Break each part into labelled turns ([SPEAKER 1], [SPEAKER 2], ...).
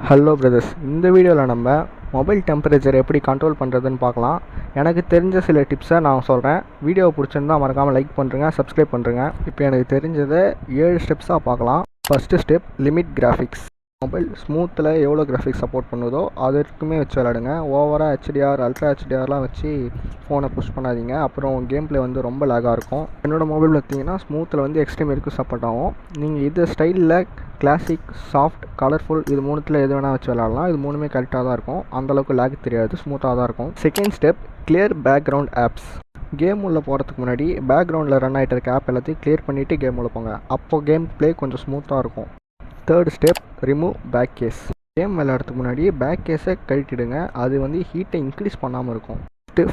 [SPEAKER 1] Hello brothers, இந்த வீடியோவில் நம்ம மொபைல் டெம்பரேச்சர் எப்படி கண்ட்ரோல் பண்ணுறதுன்னு பார்க்கலாம். எனக்கு தெரிஞ்ச சில டிப்ஸை நான் சொல்கிறேன். வீடியோ பிடிச்சிருந்தால் மறக்காமல் லைக் பண்ணுறேங்க, சப்ஸ்கிரைப் பண்ணுறேங்க. இப்போ எனக்கு தெரிஞ்சதை 7 ஸ்டெப்ஸாக பார்க்கலாம். First step, limit graphics. Mobile ஸ்மூத்தில் எவ்வளோ கிராஃபிக்ஸ் சப்போர்ட் பண்ணுதோ அதற்குமே வச்சு விளாடுங்க. ஓவராக ஹெச்டிஆர், அல்ட்ரா ஹெச்டிஆர்லாம் வச்சு ஃபோனை புஷ் பண்ணாதீங்க. அப்புறம் கேம் பிளே வந்து ரொம்ப லேகாக இருக்கும். என்னோடய மொபைல் பார்த்தீங்கன்னா ஸ்மூத்தில் வந்து எக்ஸ்ட்ரீம் வரைக்கும் சப்போர்ட் ஆகும். நீங்கள் இது ஸ்டைலில் கிளாசிக், சாஃப்ட், கலர்ஃபுல் இது மூணுத்தில் எது வேணால் வச்சு விளாடலாம். இது மூணுமே கரெக்டாக தான் இருக்கும். அந்தளவுக்கு லேக் தெரியாது, ஸ்மூத்தாக தான் இருக்கும். Second step, clear background apps. Game உள்ளே போகிறதுக்கு முன்னாடி பேக்ரவுண்டில் ரன் ஆகிட்டு இருக்க ஆப் எல்லாத்தையும் கிளியர் பண்ணிவிட்டு கேம் உள்ள போங்க. அப்போது கேம் பிளே கொஞ்சம் ஸ்மூத்தாக இருக்கும். Third step, remove back case. Game விளையாடுறதுக்கு முன்னாடி பேக் கேஸை கழட்டிடுங்க. அது வந்து ஹீட்டை இன்க்ரீஸ் பண்ணாமல் இருக்கும்.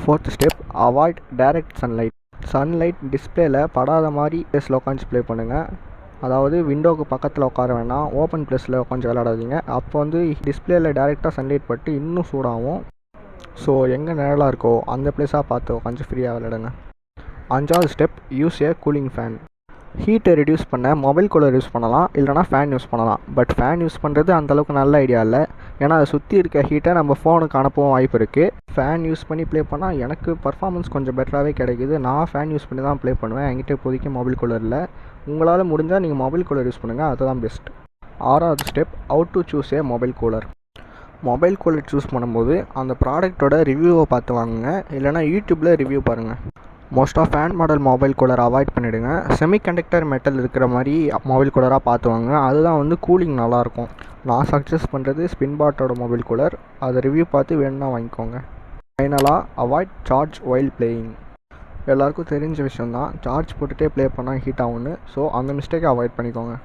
[SPEAKER 1] Fourth step, avoid direct sunlight. Sunlight டிஸ்பிளேயில் படாத மாதிரி பிளேஸில் உட்காந்து ப்ளே பண்ணுங்கள். அதாவது விண்டோவுக்கு பக்கத்தில் உட்கார வேணாம், ஓப்பன் பிளேஸில் உட்காந்து விளையாடாதீங்க. அப்போ வந்து டிஸ்பிளேயில் டைரெக்டாக சன்லைட் பட்டு இன்னும் சூடாகும். ஸோ எங்கே நிழலாக இருக்கோ அந்த பிளேஸாக பார்த்து உட்காந்து ஃப்ரீயாக விளையாடுங்க. 5வது ஸ்டெப், யூஸ் ஏ கூலிங் ஃபேன். ஹீட்டை ரெடியூஸ் பண்ண மொபைல் கூலர் யூஸ் பண்ணலாம், இல்லைனா ஃபேன் யூஸ் பண்ணலாம். பட் ஃபேன் யூஸ் பண்ணுறது அந்தளவுக்கு நல்ல ஐடியா இல்லை. ஏன்னா அதை சுற்றி இருக்க ஹீட்டை நம்ம ஃபோனுக்கு அனுப்பவும் வாய்ப்பு இருக்குது. ஃபேன் யூஸ் பண்ணி ப்ளே பண்ணால் எனக்கு பர்ஃபார்மன்ஸ் கொஞ்சம் பெட்டராகவே கிடைக்குது. நான் ஃபேன் யூஸ் பண்ணி தான் ப்ளே பண்ணுவேன். என்கிட்ட இப்போதைக்கு மொபைல் கூலர் இல்லை. உங்களால் முடிஞ்சால் நீங்கள் மொபைல் கூலர் யூஸ் பண்ணுங்கள், அதுதான் பெஸ்ட். 6வது step, how to choose a mobile cooler. Mobile cooler choose பண்ணும்போது அந்த ப்ராடக்ட்டோட ரிவ்யூவை பார்த்து வாங்குங்க, இல்லைனா யூடியூப்பில் ரிவ்யூ பாருங்கள். மோஸ்ட்டாக fan model mobile cooler avoid பண்ணிவிடுங்க. செமிகண்டக்டர் மெட்டல் இருக்கிற மாதிரி மொபைல் கூலராக பார்த்து வாங்க. அதுதான் வந்து கூலிங் நல்லாயிருக்கும். நான் சஜஸ்ட் பண்ணுறது ஸ்பின்பாட்டோட மொபைல் கூலர். அதை ரிவ்யூ பார்த்து வேணும்னா வாங்கிக்கோங்க. ஃபைனலாக, அவாய்ட் சார்ஜ் வைல் பிளேயிங். எல்லாருக்கும் தெரிஞ்ச விஷயந்தான், சார்ஜ் போட்டுகிட்டே ப்ளே பண்ணால் ஹீட் ஆகும்னு. ஸோ அந்த மிஸ்டேக்கை அவாய்ட் பண்ணிக்கோங்க.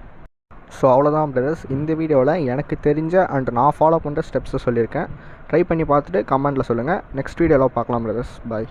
[SPEAKER 1] ஸோ அவ்வளோதான் பிரதர்ஸ், இந்த வீடியோவில் எனக்கு தெரிஞ்ச அண்ட் நான் ஃபாலோ பண்ணுற ஸ்டெப்ஸை சொல்லியிருக்கேன். ட்ரை பண்ணி பார்த்துட்டு கமெண்ட்டில் சொல்லுங்கள். நெக்ஸ்ட் வீடியோவில் பார்க்கலாம் பிரதர்ஸ். பாய்.